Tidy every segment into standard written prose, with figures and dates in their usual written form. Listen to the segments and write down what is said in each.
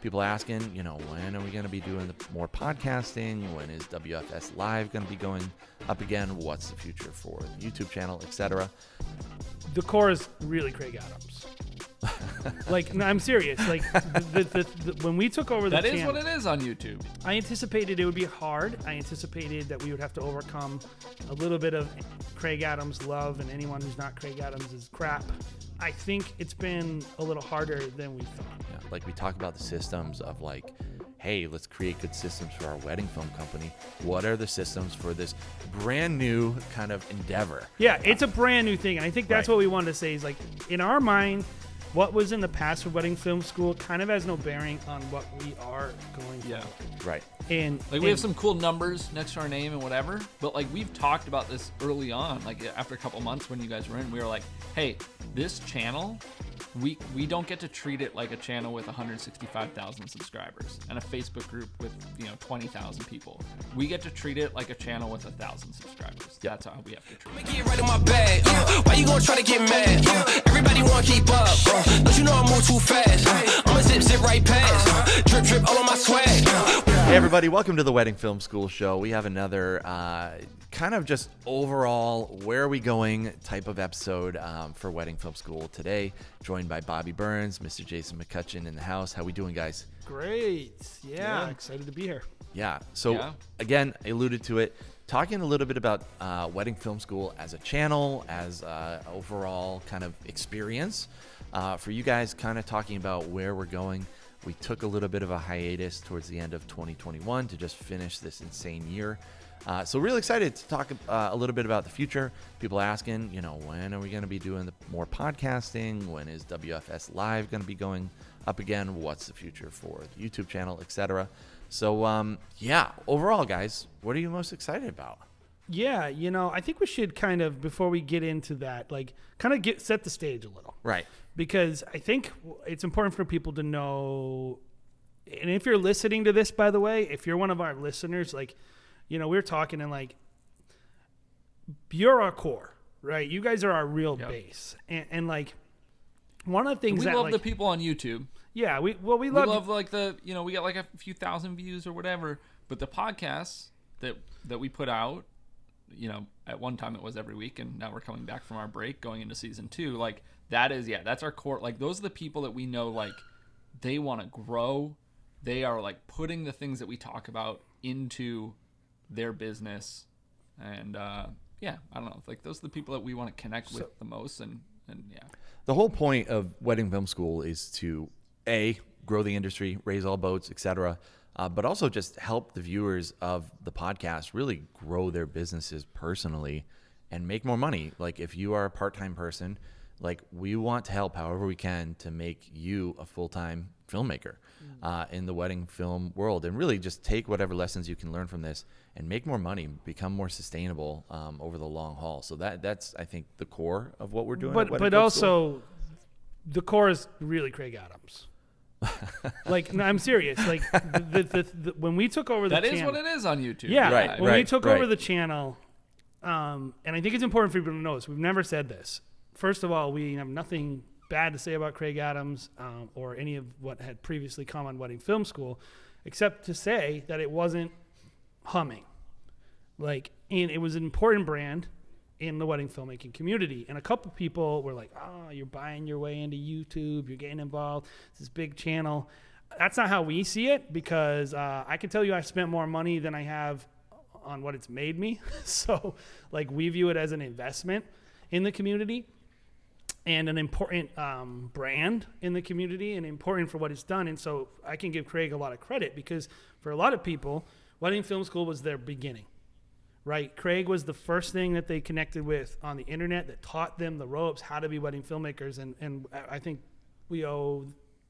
People asking, when are we going to be doing more podcasting? When is WFS Live going to be going up again? What's the future for the YouTube channel, etc.? The core is really Kraig Adams. No, I'm serious. When we took over the channel, that is what it is on YouTube. I anticipated it would be hard. I anticipated that we would have to overcome a little bit of Kraig Adams love, and anyone who's not Kraig Adams is crap. I think it's been a little harder than we thought. Yeah, we talk about the systems of hey, let's create good systems for our wedding film company. What are the systems for this brand new kind of endeavor? Yeah, it's a brand new thing. And I think that's right. What we wanted to say is in our mind, what was in the past for wedding film school kind of has no bearing on what we are going for. Right. And we have some cool numbers next to our name and whatever, but we've talked about this early on, after a couple months when you guys were in, we were like, hey, this channel, we don't get to treat it like a channel with 165,000 subscribers and a Facebook group with 20,000 people. We get to treat it like a channel with 1,000 subscribers. Yep. That's how we have to treat it. Get right in my bag. Why you gonna try to get mad? Everybody wanna keep up. Don't you know I move too fast? I'ma zip right past. Drip all on my swag. Hey everybody, welcome to the Wedding Film School Show. We have another kind of just overall where are we going type of episode for Wedding Film School today. Joined by Bobby Burns, Mr. Jason McCutcheon in the house. How we doing, guys? Great. Yeah. Excited to be here. Yeah. So again, I alluded to it. Talking a little bit about Wedding Film School as a channel, as overall kind of experience. For you guys, kind of talking about where we're going. We took a little bit of a hiatus towards the end of 2021 to just finish this insane year. So really excited to talk a little bit about the future. People asking, when are we going to be doing more podcasting? When is WFS Live going to be going up again? What's the future for the YouTube channel, etc.? So, overall, guys, what are you most excited about? Yeah, I think we should kind of, before we get into that, set the stage a little. Right. Because I think it's important for people to know, and if you're listening to this, by the way, if you're one of our listeners, we're talking and you're our core, right? You guys are our real base. And one of the things we love the people on YouTube. Yeah, we love we got a few thousand views or whatever, but the podcasts that we put out, at one time it was every week, and now we're coming back from our break going into season 2. That's our core. Those are the people that we know, they want to grow. They are putting the things that we talk about into their business. And I don't know. Those are the people that we want to connect with the most. And yeah. The whole point of Wedding Film School is to grow the industry, raise all boats, etc., but also just help the viewers of the podcast really grow their businesses personally and make more money. If you are a part-time person, we want to help however we can to make you a full-time filmmaker in the wedding film world, and really just take whatever lessons you can learn from this and make more money, become more sustainable over the long haul. So that's I think the core of what we're doing. But also, the core is really Kraig Adams. No, I'm serious. When we took over the channel, that is what it is on YouTube. Yeah, right. When we took over the channel, and I think it's important for people to know this. We've never said this. First of all, we have nothing bad to say about Kraig Adams or any of what had previously come on Wedding Film School, except to say that it wasn't humming. And it was an important brand in the wedding filmmaking community. And a couple people were like, oh, you're buying your way into YouTube, you're getting involved, it's this big channel. That's not how we see it, because I can tell you I've spent more money than I have on what it's made me. So we view it as an investment in the community and an important brand in the community, and important for what it's done. And so I can give Kraig a lot of credit, because for a lot of people, Wedding Film School was their beginning. Right, Kraig was the first thing that they connected with on the internet that taught them the ropes, how to be wedding filmmakers, and I think we owe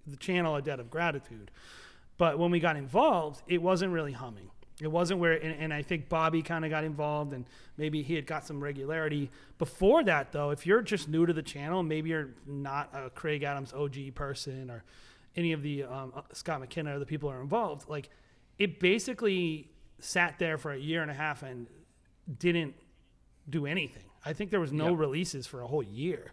the channel a debt of gratitude. But when we got involved, it wasn't really humming. It wasn't where, and I think Bobby kind of got involved, and maybe he had got some regularity. Before that, though, if you're just new to the channel, maybe you're not a Kraig Adams OG person, or any of the Scott McKenna or the people who are involved, it basically sat there for a year and a half and didn't do anything. I think there was no releases for a whole year.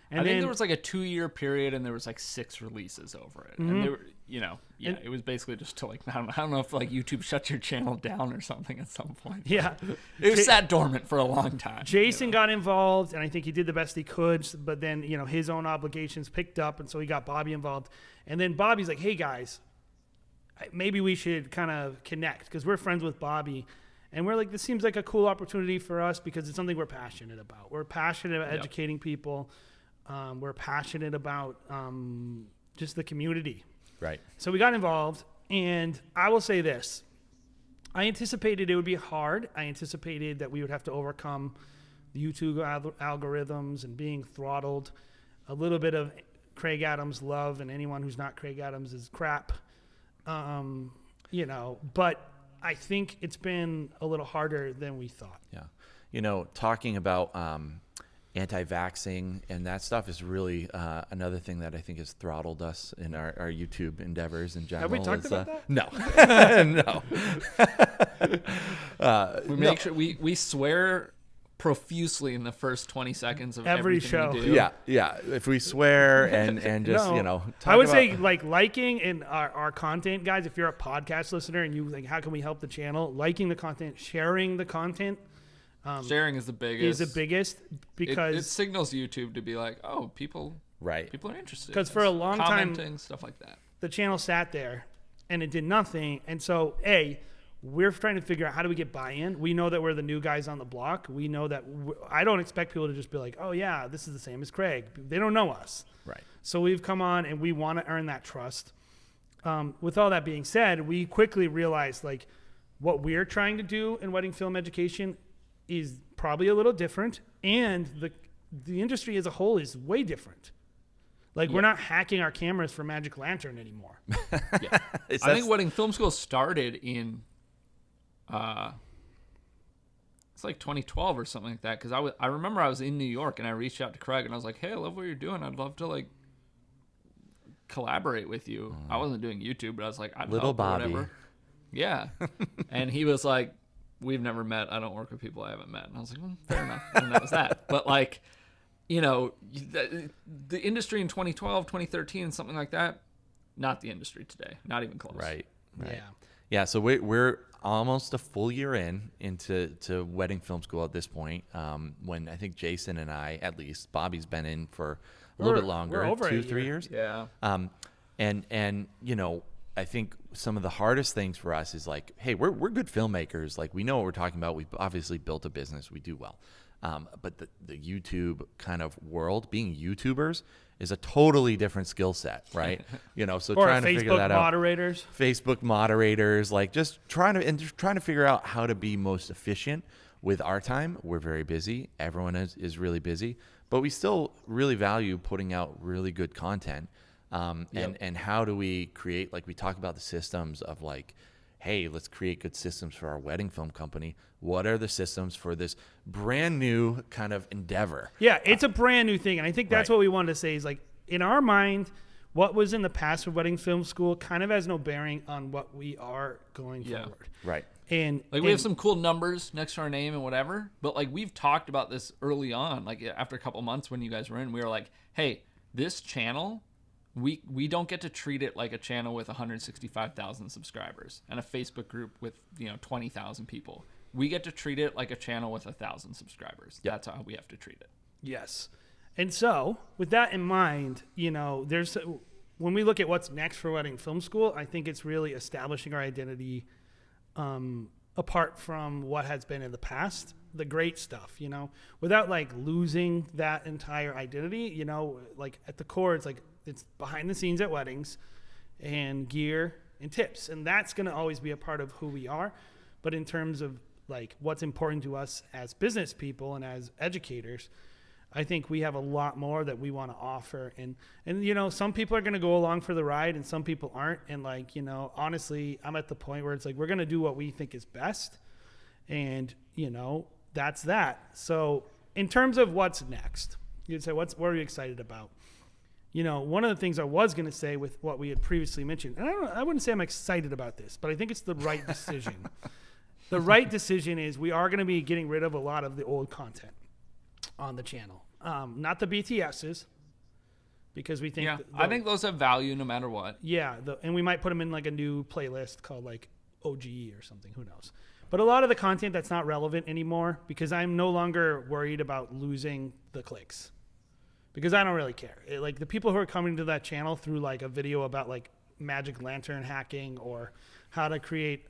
And I think there was a 2-year period, and there was 6 releases over it. Mm-hmm. And it was basically just to like, I don't know if like YouTube shuts your channel down or something at some point. Yeah. It was sat dormant for a long time. Jason got involved, and I think he did the best he could, but then, his own obligations picked up, and so he got Bobby involved. And then Bobby's like, hey, guys, maybe we should kind of connect, because we're friends with Bobby. And we're like, this seems like a cool opportunity for us because it's something we're passionate about. We're passionate about educating people. We're passionate about just the community. Right. So we got involved, and I will say this. I anticipated it would be hard. I anticipated that we would have to overcome the YouTube algorithms and being throttled. A little bit of Kraig Adams love, and anyone who's not Kraig Adams is crap. But I think it's been a little harder than we thought. Yeah. Talking about anti-vaxxing and that stuff is really another thing that I think has throttled us in our YouTube endeavors in general. Have we talked about that? No. No. We make sure we swear profusely in the first 20 seconds of Every everything show. we do. Yeah. If we swear and just, No. talk I would about, say liking and our content, guys, if you're a podcast listener and you think, how can we help the channel? Liking the content, sharing the content. Sharing is the biggest. Because it signals YouTube to be like, oh, people are interested. Because for a long time, commenting, stuff like that. The channel sat there and it did nothing. And so, we're trying to figure out how do we get buy-in. We know that we're the new guys on the block. We know that I don't expect people to just be like, oh yeah, this is the same as Kraig. They don't know us. Right. So we've come on and we want to earn that trust. With all that being said, we quickly realized like what we're trying to do in wedding film education is probably a little different, and the industry as a whole is way different. Like we're not hacking our cameras for Magic Lantern anymore. Yeah. I think wedding film school started in it's like 2012 or something like that, because I remember I was in New York and I reached out to Kraig and I was like, hey, I love what you're doing. I'd love to like collaborate with you. I wasn't doing YouTube, but I was like, I'd Little help or Bobby. whatever. Yeah. And he was like, we've never met. I don't work with people I haven't met. And I was like, well, fair enough. And that was that. But like, the industry in 2012, 2013, something like that, not the industry today. Not even close. Right. Yeah. Yeah, so we're almost a full year into wedding film school at this point. When I think Jason and I, at least, Bobby's been in for a little bit longer, we're over 2-3 years. Yeah. And I think some of the hardest things for us is like, hey, we're good filmmakers. Like we know what we're talking about. We've obviously built a business. We do well. But the YouTube kind of world, being YouTubers, is a totally different skill set, right? So Or trying to figure that out. Facebook moderators, like just trying to figure out how to be most efficient with our time. We're very busy. Everyone is really busy, but we still really value putting out really good content. And how do we create, like we talk about the systems of like, hey, let's create good systems for our wedding film company. What are the systems for this brand new kind of endeavor? Yeah, it's a brand new thing. And I think that's Right. what we wanted to say is like, in our mind, what was in the past for wedding film school kind of has no bearing on what we are going forward. Right. And we have some cool numbers next to our name and whatever, but like we've talked about this early on, like after a couple months when you guys were in, we were like, hey, this channel, we don't get to treat it like a channel with 165,000 subscribers and a Facebook group with 20,000 people. We get to treat it like a channel with 1,000 subscribers. Yep. That's how we have to treat it. Yes. And so, with that in mind, there's when we look at what's next for wedding film school, I think it's really establishing our identity apart from what has been in the past, the great stuff, without like losing that entire identity, like at the core, it's behind the scenes at weddings and gear and tips. And that's going to always be a part of who we are. But in terms of like what's important to us as business people and as educators, I think we have a lot more that we want to offer. And some people are going to go along for the ride and some people aren't. And like, honestly, I'm at the point where it's like, we're going to do what we think is best. And, that's that. So in terms of what's next, you'd say, what are you excited about? One of the things I was going to say with what we had previously mentioned, and I wouldn't say I'm excited about this, but I think it's the right decision. The right decision is we are going to be getting rid of a lot of the old content on the channel. Not the BTSs, because we think. Yeah, I think those have value no matter what. Yeah, and we might put them in like a new playlist called like OGE or something. Who knows? But a lot of the content that's not relevant anymore, because I'm no longer worried about losing the clicks, because I don't really care. Like the people who are coming to that channel through like a video about like magic lantern hacking or how to create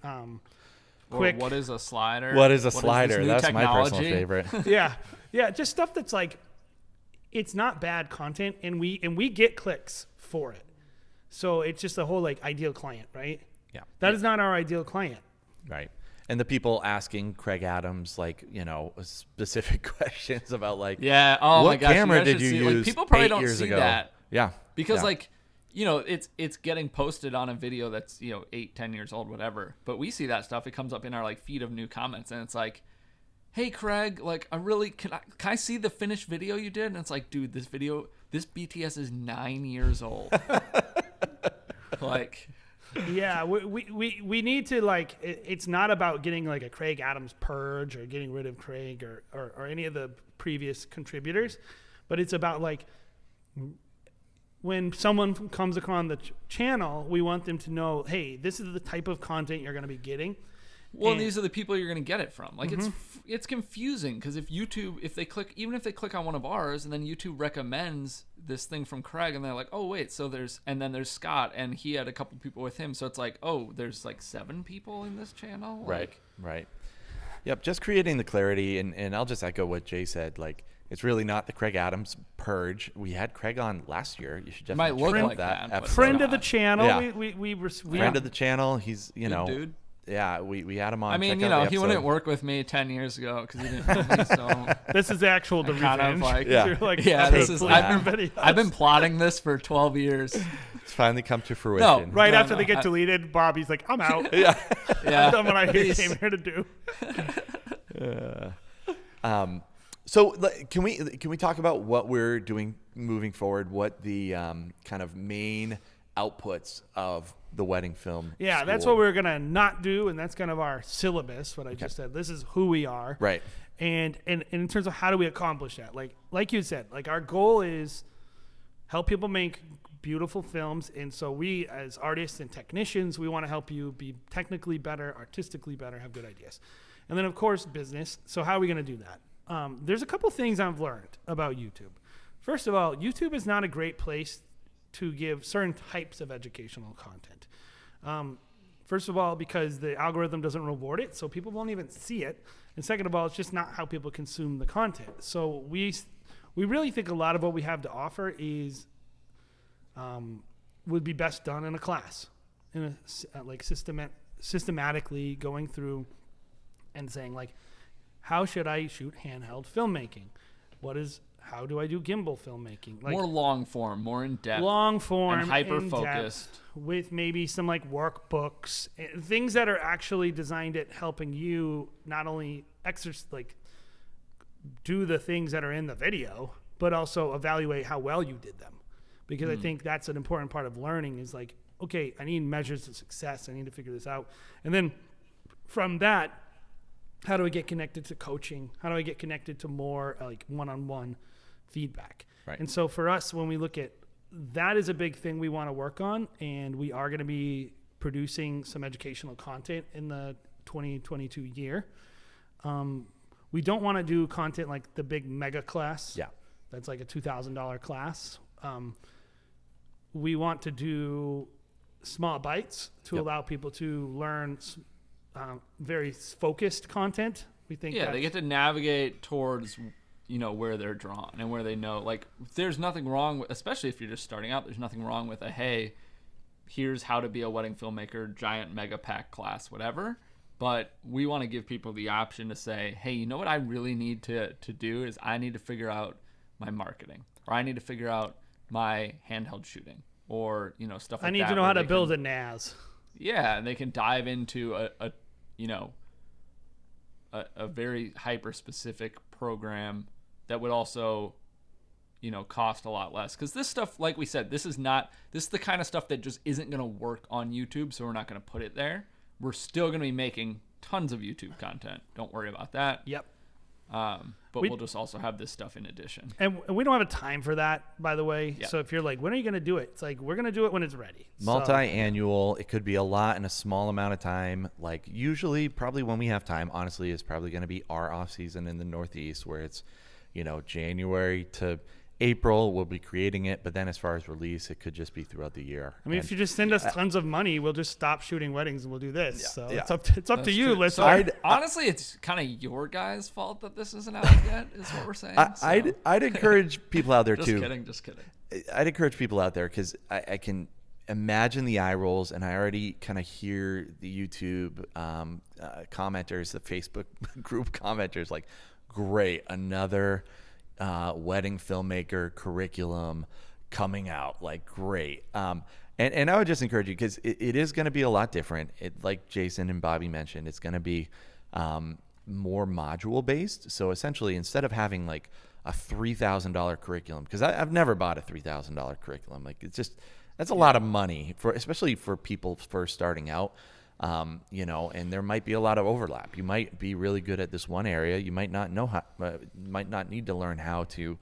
quick. Or what is a slider? What is a this slider? new That's my personal technology? favorite. yeah, just stuff that's like, it's not bad content, and we get clicks for it. So it's just a whole like ideal client, right? Yeah. That is not our ideal client. Right. And the people asking Kraig Adams, like, specific questions about, like, Yeah. Oh what my gosh. camera you guys did should you see, use like, people probably 8 don't years see ago? that. Yeah. Because Yeah. like, it's getting posted on a video that's 8-10 years old, whatever. But we see that stuff. It comes up in our like feed of new comments, and it's like, hey Kraig, like can I see the finished video you did? And it's like, dude, this BTS is 9 years old. Like. Yeah, we need to like. It's not about getting like a Kraig Adams purge or getting rid of Kraig or any of the previous contributors, but it's about like when someone comes across the channel, we want them to know, hey, this is the type of content you're going to be getting. Well, and these are the people you're going to get it from. Like it's confusing because if they click on one of ours and then YouTube recommends this thing from Kraig and they're like, oh wait, so there's Scott and he had a couple people with him, so it's like, oh, there's like 7 people in this channel. Right. Yep. Just creating the clarity, and I'll just echo what Jay said. Like, it's really not the Kraig Adams purge. We had Kraig on last year. You should just might look like that. that. Friend of the channel. Yeah. We Friend of the channel. He's Good dude. Yeah, we had him on. I mean, Check out the he episode. wouldn't work with me 10 years ago because he didn't know me, so This is actual the kind of revenge. like, Yeah. You're like, yeah, "I'll this take is. videos." I've been plotting this for 12 years. It's finally come to fruition. Right No, after no, they get deleted, Bobby's like, I'm out. Yeah. Yeah. I've done what I Please. came here to do. So can we talk about what we're doing moving forward? What the kind of main outputs of the wedding film? Yeah, that's school? what we're gonna not do, and that's kind of our syllabus. What I just said. This is who we are. Right. And in terms of how do we accomplish that? Like you said, like our goal is help people make beautiful films, and so we as artists and technicians, we want to help you be technically better, artistically better, have good ideas. And then of course business. So how are we going to do that? There's a couple things I've learned about YouTube. First of all, YouTube is not a great place to give certain types of educational content. First of all, because the algorithm doesn't reward it, so people won't even see it. And second of all, it's just not how people consume the content. So we really think a lot of what we have to offer is would be best done in a class, in a like systematically going through and saying like, how should I shoot handheld filmmaking? How do I do gimbal filmmaking? Like More long form, more in depth. long form, and hyper in-depth, focused. with maybe some like workbooks, things that are actually designed at helping you not only do the things that are in the video, but also evaluate how well you did them. Because I think that's an important part of learning is like, okay, I need measures of success. I need to figure this out. And then from that, how do I get connected to coaching? How do I get connected to more like one-on-one feedback? Right. And so for us, when we look at that is a big thing we want to work on, and we are going to be producing some educational content in the 2022 year. We don't want to do content like the big mega class. Yeah. That's like a $2,000 class. We want to do small bites to allow people to learn very focused content. We think Yeah, they get to navigate towards where they're drawn and where they know. Like, there's nothing wrong with, especially if you're just starting out, there's nothing wrong with hey, here's how to be a wedding filmmaker, giant mega pack class, whatever. But we want to give people the option to say, hey, you know what I really need to do is I need to figure out my marketing, or I need to figure out my handheld shooting, or stuff like that. I need to know how to build a NAS. Yeah, and they can dive into a very hyper specific program that would also cost a lot less, because this stuff, like we said, this is the kind of stuff that just isn't going to work on YouTube, so we're not going to put it there. We're still going to be making tons of YouTube content, don't worry about that. Yep. But we'll just also have this stuff in addition. And we don't have a time for that, by the way. Yeah. So if you're like, when are you going to do it? It's like, we're going to do it when it's ready. Multi-annual. It could be a lot in a small amount of time. Like usually, probably when we have time, honestly, is probably going to be our off season in the Northeast, where it's, January to April. We'll be creating it, but then as far as release, it could just be throughout the year. I mean, if you just send us tons of money, we'll just stop shooting weddings and we'll do this. Yeah, So yeah. it's up to you. True. Let's. So honestly, it's kind of your guys' fault that this isn't out yet, is what we're saying. I'd encourage people out there just too. Just kidding. I'd encourage people out there because I can imagine the eye rolls, and I already kind of hear the YouTube commenters, the Facebook group commenters, like, great, another wedding filmmaker curriculum coming out, like, great. And I would just encourage you, because it is going to be a lot different. Like Jason and Bobby mentioned, it's going to be more module based. So essentially, instead of having like a $3,000 curriculum, because I've never bought a $3,000 curriculum. Like, it's just, that's a lot of money especially for people first starting out. And there might be a lot of overlap. You might be really good at this one area. You might not know how, might not need to learn how to,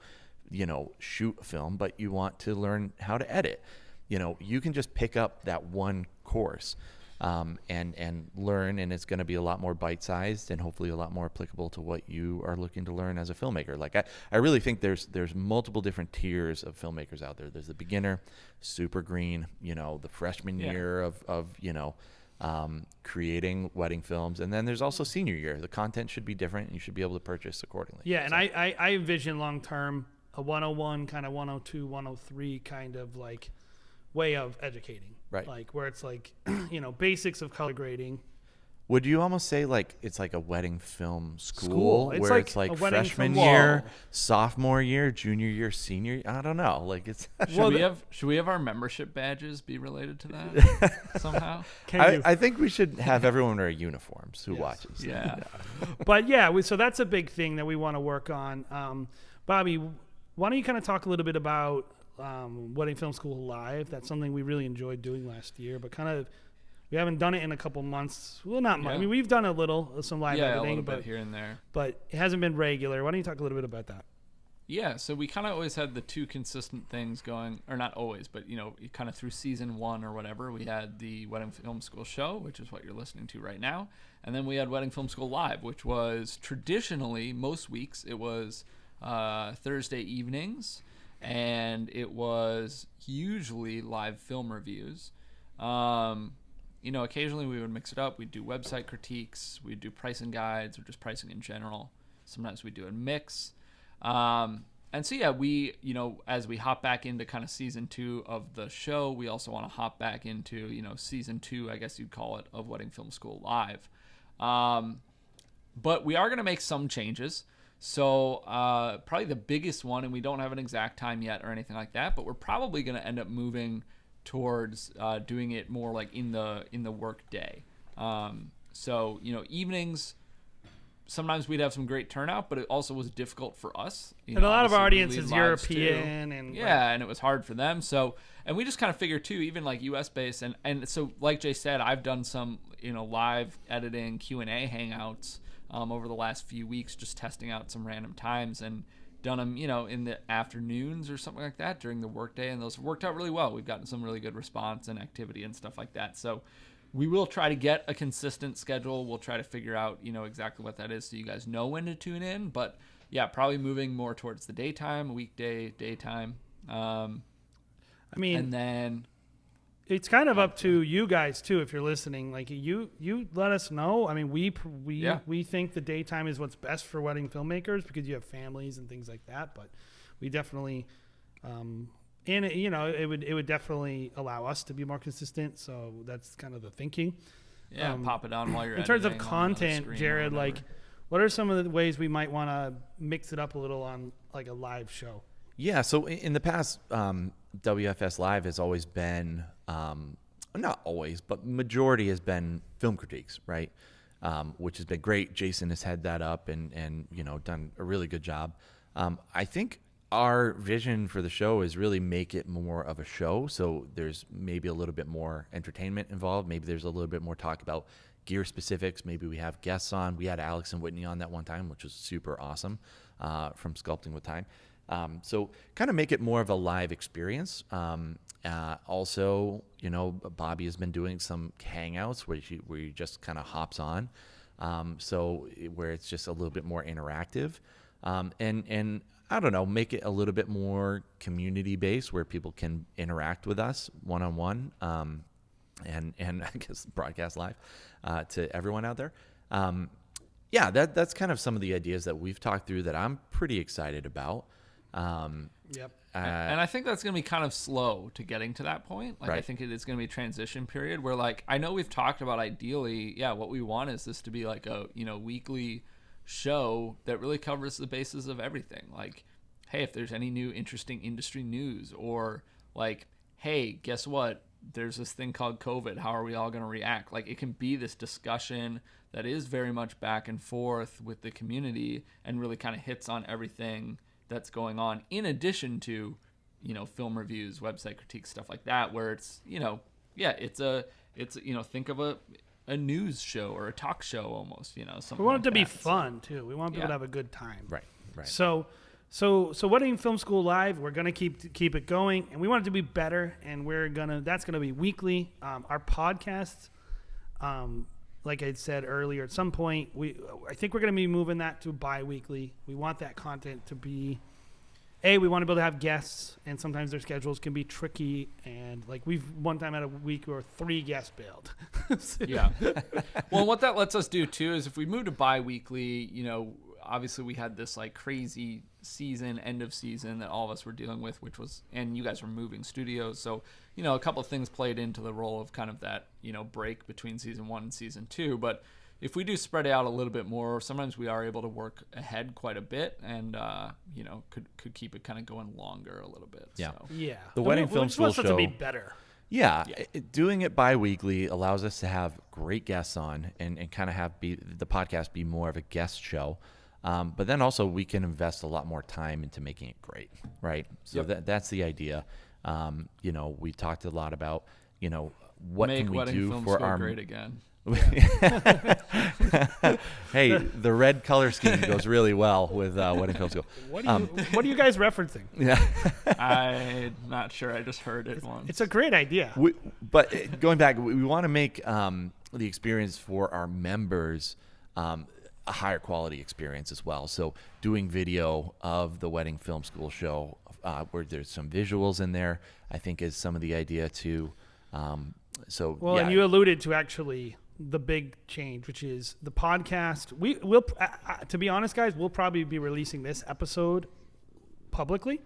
shoot a film, but you want to learn how to edit. You can just pick up that one course, and learn, and it's going to be a lot more bite-sized and hopefully a lot more applicable to what you are looking to learn as a filmmaker. Like, I really think there's multiple different tiers of filmmakers out there. There's the beginner, super green, the freshman year of creating wedding films, and then there's also senior year. The content should be different, and you should be able to purchase accordingly. Yeah, and I envision long-term a 101, kind of 102, 103 kind of like way of educating. Right. Like, where it's like, basics of color grading. Would you almost say like it's like a wedding film School. It's where like it's like a wedding freshman film. year, Whoa. sophomore year, junior year, senior? I don't know. Like, it's Should we have our membership badges be related to that somehow? I think we should have everyone wear uniforms who watches. Yeah. But yeah, so that's a big thing that we want to work on. Bobby, why don't you kind of talk a little bit about Wedding Film School Live? That's something we really enjoyed doing last year, but kind of we haven't done it in a couple months. Well, not much. Yeah. I mean, we've done a little, some live editing, a little but bit here and there. But it hasn't been regular. Why don't you talk a little bit about that? Yeah, so we kind of always had the two consistent things going, or not always, but kind of through season 1 or whatever, we had the Wedding Film School show, which is what you're listening to right now, and then we had Wedding Film School Live, which was traditionally most weeks it was Thursday evenings, and it was usually live film reviews. Occasionally we would mix it up. We'd do website critiques, we'd do pricing guides, or just pricing in general. Sometimes we'd do a mix. And so, yeah, we, as we hop back into kind of season 2 of the show, we also want to hop back into, season 2, I guess you'd call it, of Wedding Film School Live. But we are going to make some changes. So probably the biggest one, and we don't have an exact time yet or anything like that, but we're probably going to end up moving towards doing it more like in the work day. So, evenings, sometimes we'd have some great turnout, but it also was difficult for us. And a lot of our audience is lives European. too. And and it was hard for them. So, and we just kind of figured too, even like US based. And so like Jay said, I've done some, live editing Q&A hangouts over the last few weeks, just testing out some random times and done them, in the afternoons or something like that during the workday. And those worked out really well. We've gotten some really good response and activity and stuff like that. So we will try to get a consistent schedule. We'll try to figure out, exactly what that is so you guys know when to tune in. But yeah, probably moving more towards the daytime, weekday, daytime. And then it's kind of up to you guys too, if you're listening. Like, you let us know. I mean, we think the daytime is what's best for wedding filmmakers because you have families and things like that. But we definitely, it would definitely allow us to be more consistent. So that's kind of the thinking. Yeah, pop it on while you're in terms of editing content, Jared. Like, what are some of the ways we might want to mix it up a little on like a live show? Yeah, so in the past, WFS Live has always been, not always, but majority has been film critiques, right? Which has been great. Jason has had that up and done a really good job. I think our vision for the show is really make it more of a show. So there's maybe a little bit more entertainment involved. Maybe there's a little bit more talk about gear specifics. Maybe we have guests on. We had Alex and Whitney on that one time, which was super awesome, from Sculpting with Time. So kind of make it more of a live experience. Also, Bobby has been doing some hangouts where he just kind of hops on. So where it's just a little bit more interactive. And I don't know, make it a little bit more community based where people can interact with us one-on-one. And I guess broadcast live to everyone out there. That's kind of some of the ideas that we've talked through that I'm pretty excited about. Yep. And I think that's going to be kind of slow to getting to that point. Like, right. I think it is going to be a transition period where, like, I know we've talked about ideally, what we want is this to be like a, weekly show that really covers the bases of everything. Like, hey, if there's any new interesting industry news, or like, hey, guess what? There's this thing called COVID. How are we all going to react? Like, it can be this discussion that is very much back and forth with the community and really kind of hits on everything that's going on, in addition to, film reviews, website critiques, stuff like that, where it's, think of a news show or a talk show almost, something. We want like it to be that. fun too. We want people to have a good time. Right. So Wedding Film School Live, we're gonna keep it going, and we want it to be better, and that's gonna be weekly. Our podcasts, like I said earlier, at some point I think we're gonna be moving that to bi-weekly. We want that content to be, we want to be able to have guests, and sometimes their schedules can be tricky, and like we've one time had a week where 3 guests bailed. Yeah. Well, what that lets us do too is if we move to bi-weekly, obviously we had this like crazy end of season that all of us were dealing with, and you guys were moving studios. So, a couple of things played into the role of kind of that, break between season 1 and season 2. But if we do spread it out a little bit more, sometimes we are able to work ahead quite a bit, and, could keep it kind of going longer a little bit. Yeah. So. Yeah. The Wedding Film School show to be better. Yeah, doing it bi-weekly allows us to have great guests on and kind of have the podcast be more of a guest show. But then also we can invest a lot more time into making it great, right? So that's the idea. We talked a lot about, what Make can we Wedding do Film for School our great again. Hey, the red color scheme goes really well with Wedding Film School. What are you guys referencing? Yeah. I'm not sure. I just heard it once. It's a great idea. But going back, we want to make the experience for our members a higher quality experience as well. So doing video of the Wedding Film School show where there's some visuals in there, I think is some of the idea too. And you alluded to actually the big change, which is the podcast. We will, to be honest, guys, we'll probably be releasing this episode publicly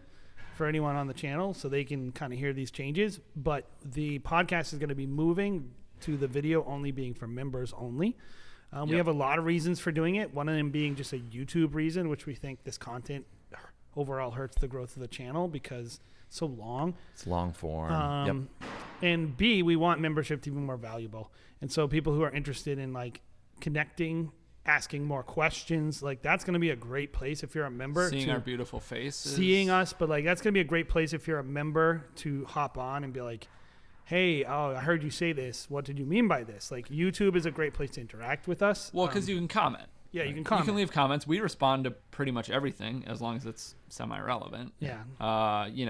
for anyone on the channel so they can kind of hear these changes. But the podcast is going to be moving to the video only being for members only. We have a lot of reasons for doing it. One of them being just a YouTube reason, which we think this content overall hurts the growth of the channel because it's so long. It's long form. And B, we want membership to be more valuable. And so people who are interested in like connecting, asking more questions, like that's going to be a great place if you're a member. Seeing our beautiful faces. Seeing us, but like that's going to be a great place if you're a member to hop on and be like, hey, I heard you say this. What did you mean by this? Like YouTube is a great place to interact with us. Well, because you can comment. Yeah, you can comment. You can leave comments. We respond to pretty much everything as long as it's semi-relevant. Yeah.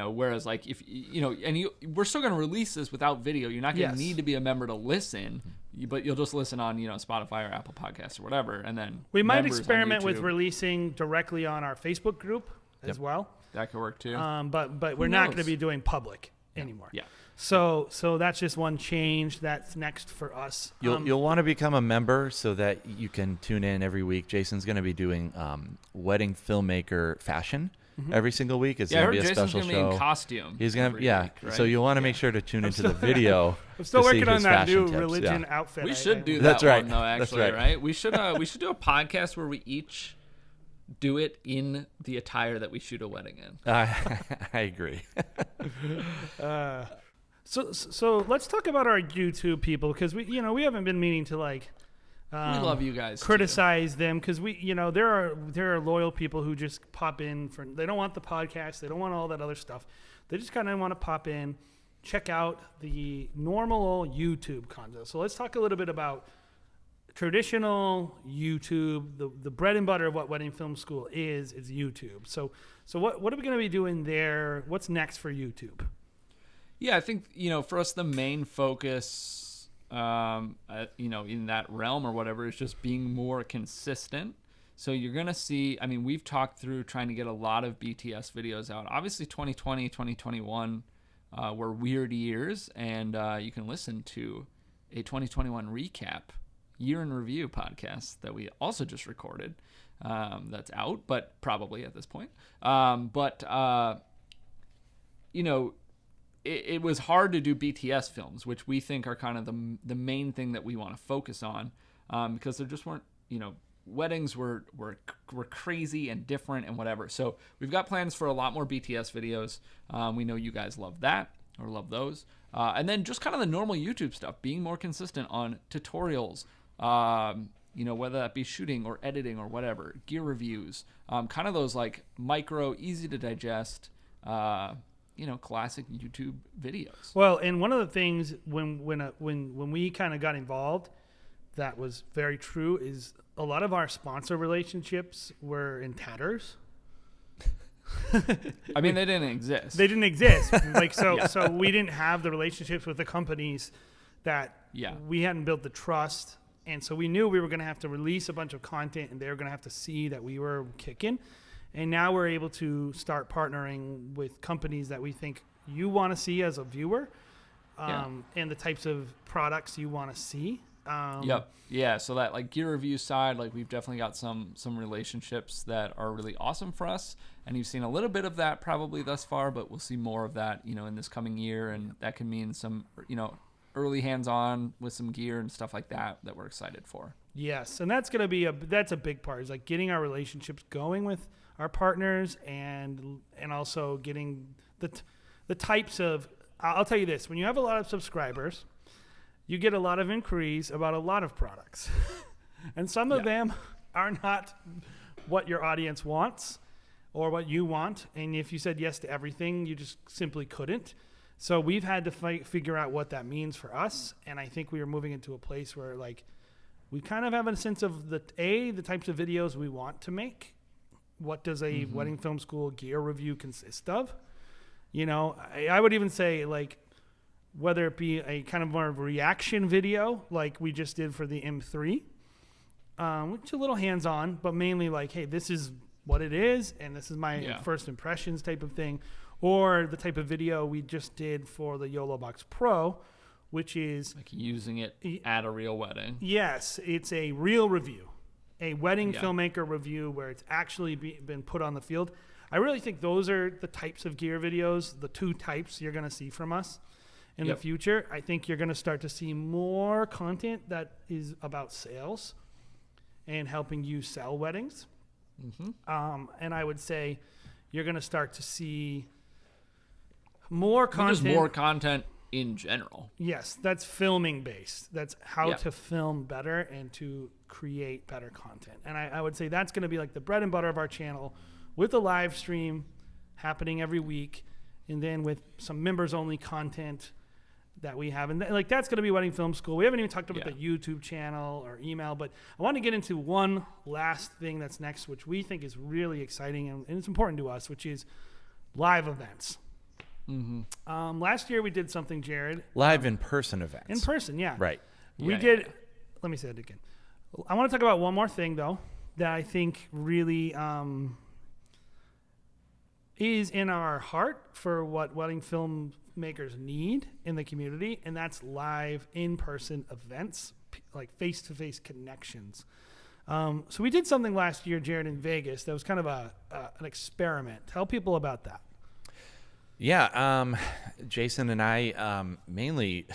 Whereas like if we're still going to release this without video. You're not going to need to be a member to listen, but you'll just listen on Spotify or Apple Podcasts or whatever, and then we might experiment with releasing directly on our Facebook group as well. That could work too. But we're not going to be doing public anymore. Yeah. So that's just one change that's next for us. You'll want to become a member so that you can tune in every week. Jason's going to be doing wedding filmmaker fashion every single week. It's going to be a Jason's special gonna show. Be in costume. He's going to week, right? So you'll want to make sure to tune into the video. I'm still to see working on his that new fashion tips. religion outfit. We should do that. That's right. One, though. Actually, That's right. We should do a podcast where we each do it in the attire that we shoot a wedding in. I agree. So let's talk about our YouTube people because we haven't been meaning to like We love you guys. Criticize them because there are loyal people who just pop in for, they don't want the podcast, they don't want all that other stuff. They just kind of want to pop in, check out the normal YouTube content. So let's talk a little bit about traditional YouTube. The bread and butter of what Wedding Film School is YouTube. So what are we going to be doing there? What's next for YouTube? Yeah, I think, for us, the main focus, in that realm or whatever is just being more consistent. So you're going to see, we've talked through trying to get a lot of BTS videos out. Obviously 2020, 2021 were weird years, and you can listen to a 2021 recap year in review podcast that we also just recorded. That's out, but probably at this point. It was hard to do BTS films, which we think are kind of the main thing that we want to focus on, because there just weren't, weddings were crazy and different and whatever. So we've got plans for a lot more BTS videos. We know you guys love that or love those. And then just kind of the normal YouTube stuff, being more consistent on tutorials, whether that be shooting or editing or whatever, gear reviews, kind of those like micro, easy to digest, classic YouTube videos. Well, and one of the things when we kind of got involved that was very true is a lot of our sponsor relationships were in tatters. They didn't exist. They didn't exist. So we didn't have the relationships with the companies that we hadn't built the trust. And so we knew we were going to have to release a bunch of content and they were going to have to see that we were kicking. And now we're able to start partnering with companies that we think you want to see as a viewer, and the types of products you want to see. Yep. Yeah. So that like gear review side, like we've definitely got some relationships that are really awesome for us. And you've seen a little bit of that probably thus far, but we'll see more of that, in this coming year. And that can mean some, early hands-on with some gear and stuff like that we're excited for. Yes. And that's going to be that's a big part, is like getting our relationships going with our partners and also getting the types of, I'll tell you this, when you have a lot of subscribers, you get a lot of inquiries about a lot of products. And some of them are not what your audience wants or what you want. And if you said yes to everything, you just simply couldn't. So we've had to figure out what that means for us. And I think we are moving into a place where like we kind of have a sense of the types of videos we want to make. What does a wedding film school gear review consist of? I would even say like, whether it be a kind of more of a reaction video like we just did for the M3, which is a little hands-on, but mainly like, hey, this is what it is, and this is my first impressions type of thing, or the type of video we just did for the YOLO Box Pro, which is like using it at a real wedding. Yes, it's a real review, a wedding filmmaker review where it's actually been put on the field. I really think those are the types of gear videos, the two types you're going to see from us in the future. I think you're going to start to see more content that is about sales and helping you sell weddings. And I would say you're going to start to see more content. Just more content in general. Yes, that's filming based. That's how to film better and to create better content. And I would say that's going to be like the bread and butter of our channel, with a live stream happening every week, and then with some members only content that we have. And that's going to be Wedding Film School. We haven't even talked about the YouTube channel or email, but I want to get into one last thing that's next, which we think is really exciting and it's important to us, which is live events. Last year we did something, Jared. Live in-person events. In person, yeah. Right. We did. Let me say it again. I want to talk about one more thing, though, that I think really is in our heart for what wedding filmmakers need in the community, and that's live in-person events, like face-to-face connections. So we did something last year, Jared, in Vegas that was kind of an experiment. Tell people about that. Yeah, Jason and I mainly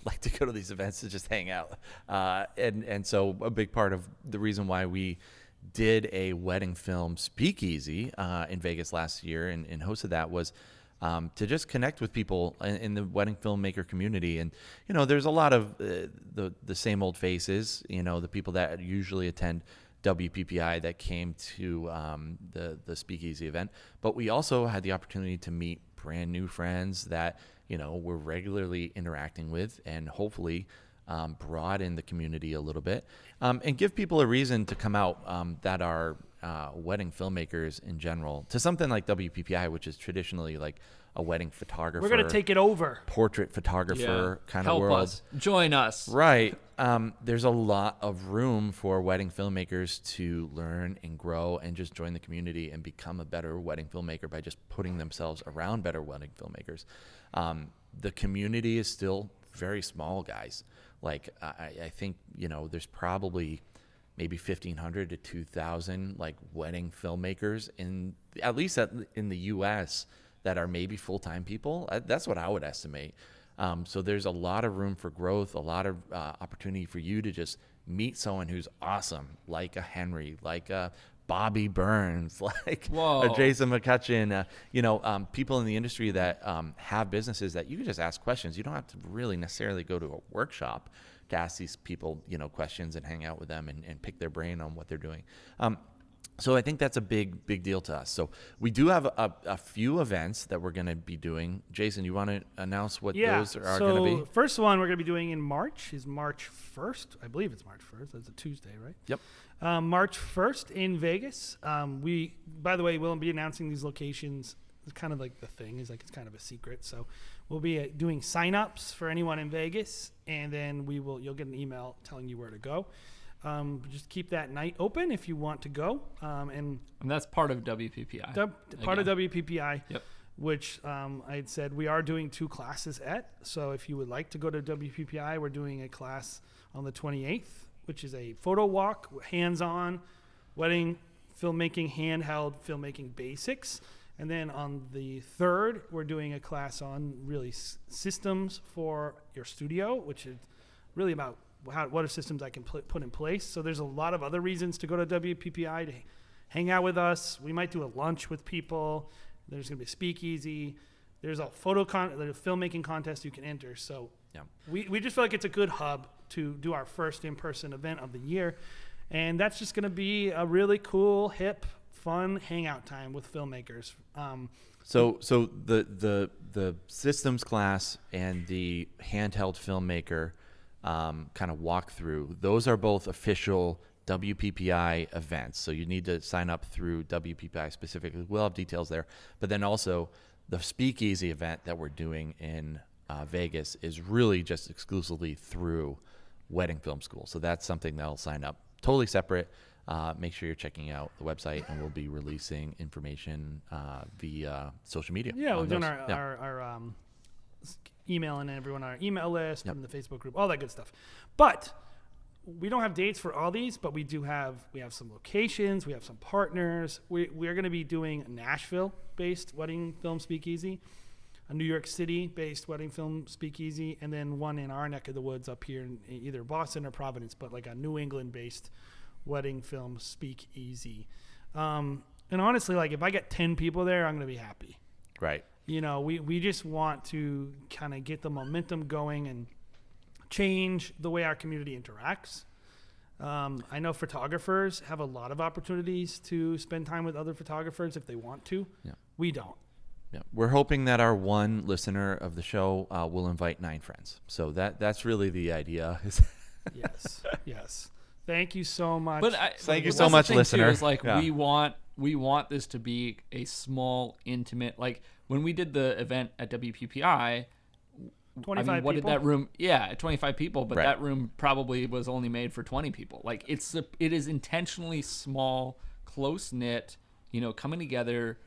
like to go to these events to just hang out. And so a big part of the reason why we did a wedding film speakeasy in Vegas last year and hosted that was to just connect with people in the wedding filmmaker community. And, there's a lot of the same old faces, the people that usually attend WPPI that came to the Speakeasy event. But we also had the opportunity to meet brand new friends that, we're regularly interacting with, and hopefully broaden the community a little bit, and give people a reason to come out that are wedding filmmakers in general to something like WPPI, which is traditionally like a wedding photographer. We're going to take it over. Portrait photographer kind of world. Help us. Join us. Right. There's a lot of room for wedding filmmakers to learn and grow and just join the community and become a better wedding filmmaker by just putting themselves around better wedding filmmakers. The community is still very small, guys. Like, I think, there's probably maybe 1,500 to 2,000 like wedding filmmakers in the U.S. that are maybe full-time people. That's what I would estimate. So there's a lot of room for growth, a lot of opportunity for you to just meet someone who's awesome, like a Henry, like a Bobby Burns, like a Jason McCutcheon, people in the industry that have businesses that you can just ask questions. You don't have to really necessarily go to a workshop to ask these people, questions and hang out with them and pick their brain on what they're doing. So I think that's a big deal to us. So we do have a few events that we're going to be doing. Jason, you want to announce what those are going to be? So first one we're going to be doing in March is March 1st. I believe it's March 1st. That's a Tuesday, right? Yep. March 1st in Vegas. We, by the way, will be announcing these locations. It's kind of like the thing is like it's kind of a secret. So we'll be doing sign-ups for anyone in Vegas, and then you'll get an email telling you where to go. Just keep that night open if you want to go. And that's part of WPPI. Part of WPPI. Yep. Which I had said we are doing 2 classes at. So if you would like to go to WPPI, we're doing a class on the 28th, which is a photo walk, hands-on, wedding filmmaking, handheld filmmaking basics. And then on the 3rd, we're doing a class on really systems for your studio, which is really about what are systems I can put in place. So there's a lot of other reasons to go to WPPI to hang out with us. We might do a lunch with people. There's going to be a speakeasy. There's a there's a filmmaking contest you can enter. So yeah, we just feel like it's a good hub to do our first in-person event of the year. And that's just going to be a really cool, hip, fun hangout time with filmmakers. So the systems class and the handheld filmmaker kind of walkthrough, those are both official WPPI events. So you need to sign up through WPPI specifically. We'll have details there. But then also the speakeasy event that we're doing in Vegas is really just exclusively through Wedding Film School. So that's something that'll sign up totally separate. Make sure you're checking out the website, and we'll be releasing information via social media. Yeah, we've done our emailing everyone on our email list and the Facebook group, all that good stuff. But we don't have dates for all these, but we have some locations, we have some partners. We are going to be doing a Nashville-based wedding film speakeasy, a New York City-based wedding film speakeasy, and then one in our neck of the woods up here in either Boston or Providence, but like a New England-based wedding film speakeasy. And honestly, like if I get 10 people there, I'm going to be happy. Right. We just want to kind of get the momentum going and change the way our community interacts. I know photographers have a lot of opportunities to spend time with other photographers if they want to. Yeah. We don't. Yeah. We're hoping that our one listener of the show will invite 9 friends. So that's really the idea. Yes. Thank you so much. But thank you so much, listener. Is like we want this to be a small, intimate. Like when we did the event at WPPI, 25 what people? did that room? Yeah, 25 people, but Right. that room probably was only made for 20 people. Like it is intentionally small, close knit. Coming together,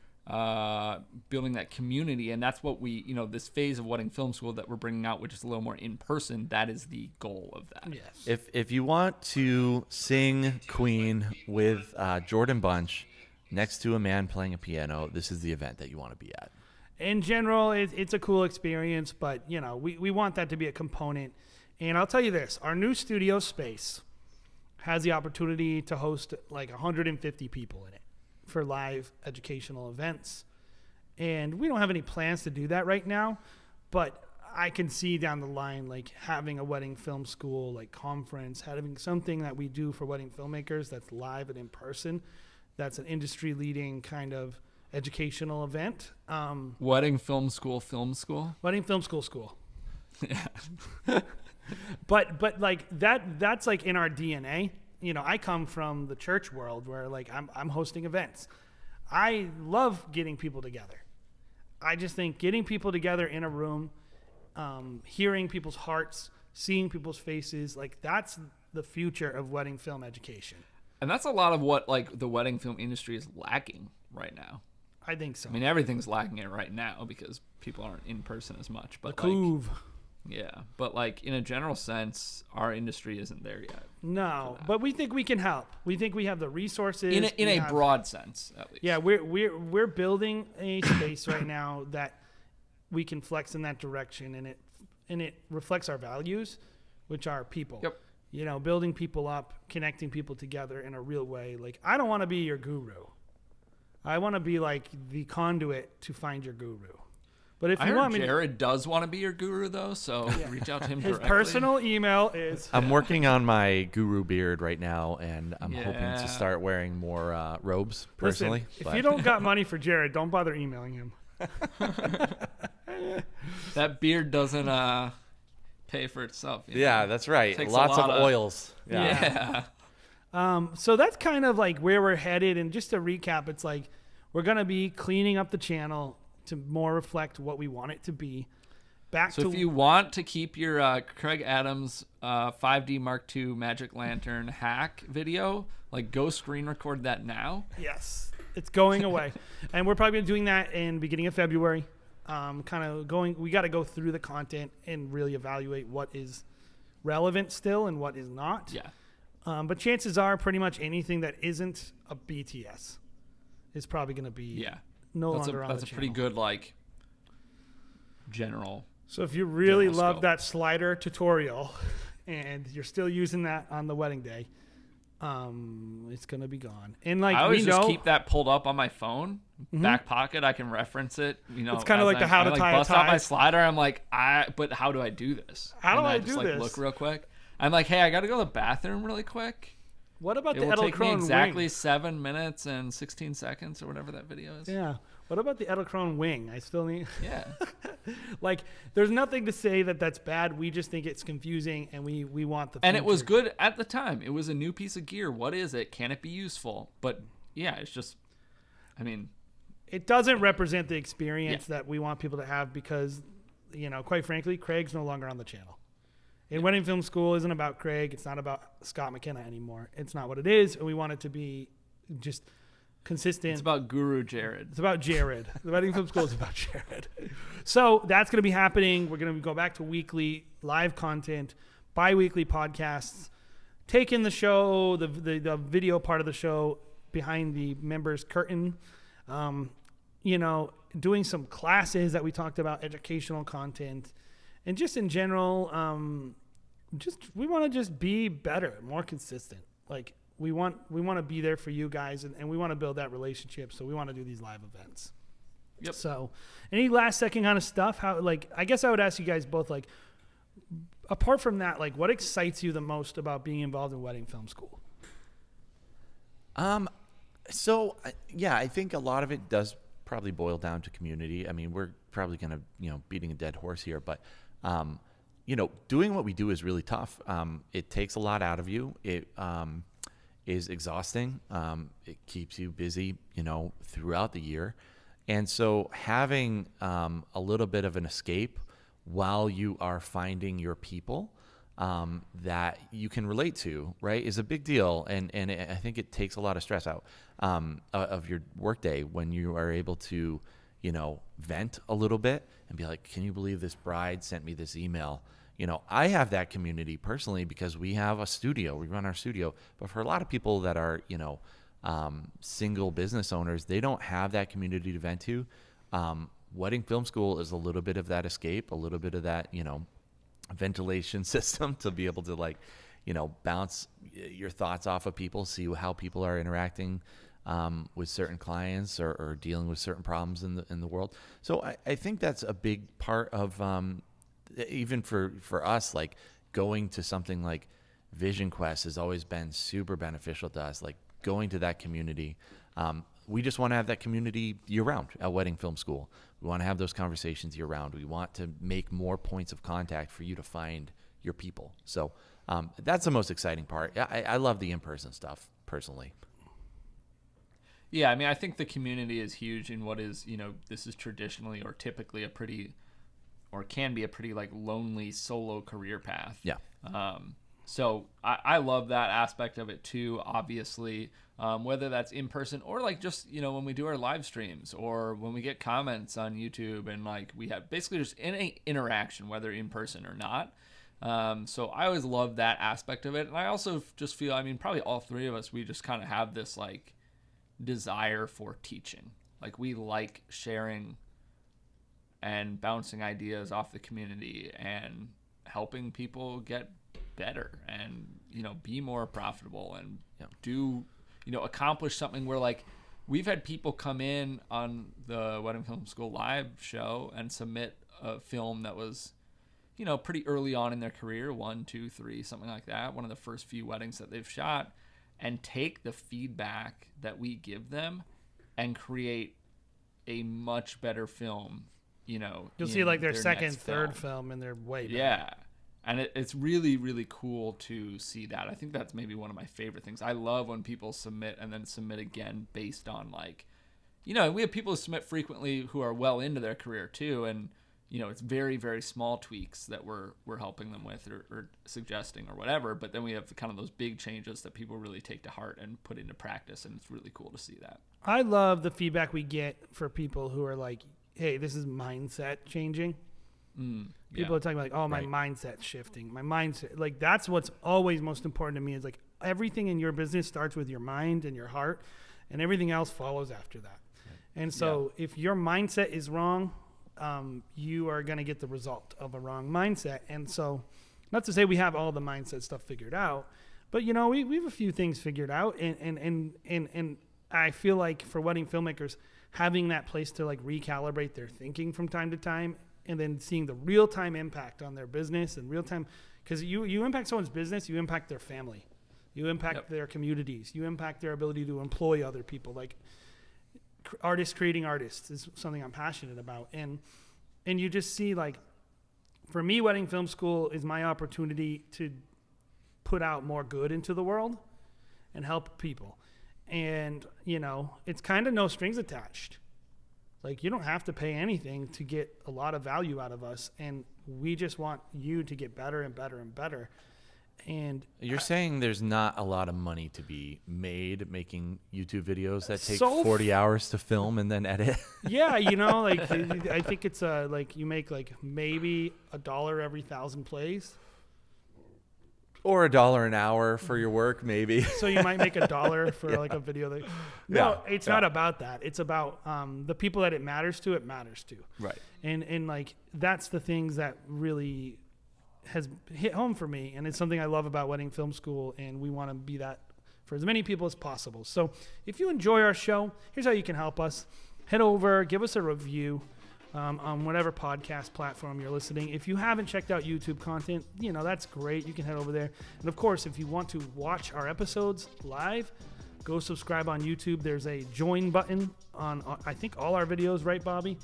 building that community, and that's what we, this phase of Wedding Film School that we're bringing out, which is a little more in person. That is the goal of that. Yes. If you want to sing Queen with Jordan Bunch next to a man playing a piano, this is the event that you want to be at. In general, it's a cool experience, but we want that to be a component. And I'll tell you this, our new studio space has the opportunity to host like 150 people in it for live educational events. And we don't have any plans to do that right now, but I can see down the line, like having a wedding film school, like conference, having something that we do for wedding filmmakers that's live and in person. That's an industry leading kind of educational event. Wedding film school, film school. Wedding film school. Yeah. But like that's like in our DNA. You know, I come from the church world where like I'm hosting events. I love getting people together. I just think getting people together in a room, hearing people's hearts, seeing people's faces, like that's the future of wedding film education. And that's a lot of what like the wedding film industry is lacking right now. I think so. I mean, everything's lacking it right now because people aren't in person as much. But yeah, but like in a general sense, our industry isn't there yet. No, but we think we can help. We think we have the resources. In a broad sense, at least. Yeah, we're building a space right now that we can flex in that direction, and it reflects our values, which are people. Yep. You know, building people up, connecting people together in a real way. Like, I don't want to be your guru. I want to be like the conduit to find your guru. But if I you heard want me, Jared does want to be your guru though, so reach out to him his directly. personal email is. I'm working on my guru beard right now, and I'm hoping Yeah. to start wearing more robes personally. Listen, if you don't got money for Jared, don't bother emailing him. That beard doesn't pay for itself. You yeah, know? that's right. Takes a Lots of lot of- oils. Yeah. So that's kind of like where we're headed. And just to recap, it's like we're going to be cleaning up the channel to more reflect what we want it to be. So if you want to keep your Kraig Adams 5D Mark II Magic Lantern hack video, like go screen record that now. Yes, it's going away. And we're probably doing that in beginning of February. We got to go through the content and really evaluate what is relevant still and what is not. Yeah. But chances are pretty much anything that isn't a BTS is probably going to be no longer on the channel. That's a pretty good like general. So if you really general love scope. that slider tutorial and you're still using that on the wedding day, it's going to be gone. And like I always we know, just keep that pulled up on my phone, back pocket. I can reference it. You know, It's kinda as like the how to I, tie a bust out tie. my slider. I'm like, but how do I do this? How do And I just do like this? look real quick. I'm like, hey, I got to go to the bathroom really quick. what about It the will take me Edelkrone exactly wing? 7 minutes and 16 seconds or whatever that video is. Yeah. What about the Edelkrone wing? I still need Yeah. like there's nothing to say that that's bad. We just think it's confusing and we want the And it was future. good at the time. It was a new piece of gear. What is it? Can it be useful? But yeah, it's just, I mean, It doesn't represent the experience that we want people to have because, you know, quite frankly, Kraig's no longer on the channel. And Wedding Film School isn't about Kraig. It's not about Scott McKenna anymore. It's not what it is. And we want it to be just consistent. it's about Guru Jared. It's about Jared. The Wedding Film School is about Jared. So that's going to be happening. We're going to go back to weekly live content, bi-weekly podcasts, taking the show, the video part of the show behind the members' curtain, you know, doing some classes that we talked about, educational content, and just in general, we want to just be better, more consistent. Like we want to be there for you guys, and we want to build that relationship. So we want to do these live events. Yep. So, any last second kind of stuff? How, like, I guess I would ask you guys both, like, apart from that, like, what excites you the most about being involved in Wedding Film School? So yeah, I think a lot of it does probably boil down to community. I mean, we're probably going to, beating a dead horse here, but, doing what we do is really tough. It takes a lot out of you. It is exhausting. It keeps you busy, throughout the year. And so having a little bit of an escape while you are finding your people that you can relate to, right, is a big deal. And I think it takes a lot of stress out of your workday when you are able to, vent a little bit and be like, can you believe this bride sent me this email? I have that community personally because we have a studio, we run our studio. But for a lot of people that are, single business owners, they don't have that community to vent to. Wedding Film School is a little bit of that escape, a little bit of that, ventilation system to be able to bounce your thoughts off of people, see how people are interacting with certain clients or dealing with certain problems in the world. So I think that's a big part of even for us, like going to something like Vision Quest has always been super beneficial to us, like going to that community. We just want to have that community year round at Wedding Film School. We want to have those conversations year round. We want to make more points of contact for you to find your people. So that's the most exciting part. I love the in-person stuff personally. Yeah, I mean, I think the community is huge in what is, this is traditionally or typically a pretty, or can be a pretty like lonely solo career path. Yeah. So I love that aspect of it too, obviously, whether that's in person or like just, when we do our live streams or when we get comments on YouTube and like we have basically just any interaction, whether in person or not. So I always love that aspect of it. And I also just feel, I mean, probably all three of us, we just kind of have this like desire for teaching. Like we like sharing and bouncing ideas off the community and helping people get better and be more profitable and do accomplish something where like we've had people come in on the Wedding Film School live show and submit a film that was pretty early on in their career, 1, 2, 3, something like that, one of the first few weddings that they've shot, and take the feedback that we give them and create a much better film. You'll see like their second, third film, and they're way better. Yeah. And it's really, really cool to see that. I think that's maybe one of my favorite things. I love when people submit and then submit again based on like, we have people who submit frequently who are well into their career too. And, it's very, very small tweaks that we're helping them with or suggesting or whatever. But then we have kind of those big changes that people really take to heart and put into practice. And it's really cool to see that. I love the feedback we get for people who are like, hey, this is mindset changing. People are talking like, oh, my mindset's shifting. My mindset, like that's what's always most important to me is like everything in your business starts with your mind and your heart and everything else follows after that. And so if your mindset is wrong, you are going to get the result of a wrong mindset. And so not to say we have all the mindset stuff figured out, but we have a few things figured out. And I feel like for wedding filmmakers, having that place to like recalibrate their thinking from time to time and then seeing the real-time impact on their business and real-time, because you impact someone's business, you impact their family, you impact their communities, you impact their ability to employ other people. Like artists creating artists is something I'm passionate about. And you just see like, for me, Wedding Film School is my opportunity to put out more good into the world and help people. And, it's kind of no strings attached. Like you don't have to pay anything to get a lot of value out of us. And we just want you to get better and better and better. And you're saying there's not a lot of money to be made making YouTube videos that take So 40 hours to film and then edit. yeah, like I think it's like you make like maybe $1 every 1,000 plays. Or $1 an hour for your work, maybe. So you might make $1 for like a video. It's not about that. It's about the people that it matters to. Right. And like that's the things that really has hit home for me, and it's something I love about Wedding Film School, and we want to be that for as many people as possible. So if you enjoy our show, here's how you can help us. Head over, give us a review. On whatever podcast platform you're listening. If you haven't checked out YouTube content, that's great. You can head over there. And of course, if you want to watch our episodes live, go subscribe on YouTube. There's a join button on I think all our videos, right, Bobby?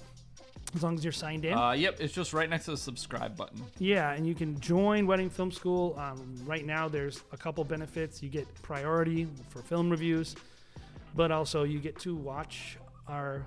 As long as you're signed in. Yep, it's just right next to the subscribe button. Yeah, and you can join Wedding Film School. Right now, there's a couple benefits. You get priority for film reviews, but also you get to watch our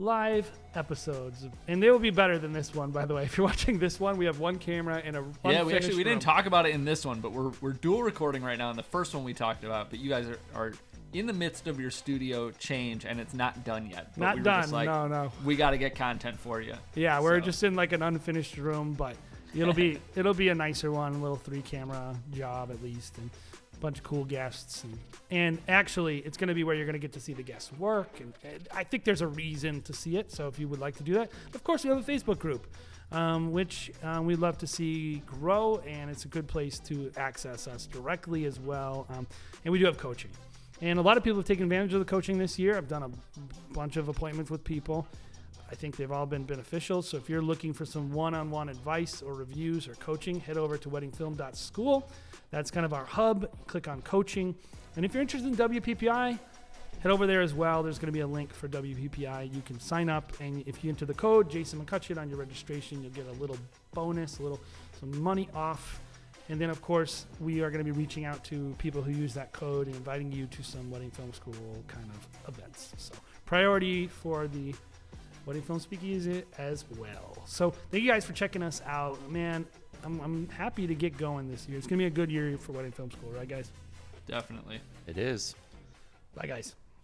live episodes, and they will be better than this one, by the way. If you're watching this one, we have one camera and a unfinished we didn't room. talk about it in this one, but we're dual recording right now in the first one we talked about, but you guys are in the midst of your studio change and it's not done yet. But Not done. No. We got to get content for you. Yeah, we're just in like an unfinished room, but it'll be a nicer one, a little 3-camera job at least, and a bunch of cool guests, and actually it's going to be where you're going to get to see the guests work, and I think there's a reason to see it. So if you would like to do that, of course we have a Facebook group, which we'd love to see grow, and it's a good place to access us directly as well. And we do have coaching. And a lot of people have taken advantage of the coaching this year. I've done a bunch of appointments with people. I think they've all been beneficial. So if you're looking for some one-on-one advice or reviews or coaching, head over to weddingfilm.school. That's kind of our hub. Click on coaching. And if you're interested in WPPI, head over there as well. There's going to be a link for WPPI. You can sign up, and if you enter the code Jason McCutcheon on your registration, you'll get a little bonus, some money off. And then, of course, we are going to be reaching out to people who use that code and inviting you to some Wedding Film School kind of events. So priority for the Wedding Film Speakeasy as well. So thank you guys for checking us out. Man, I'm happy to get going this year. It's going to be a good year for Wedding Film School, right, guys? Definitely. It is. Bye, guys.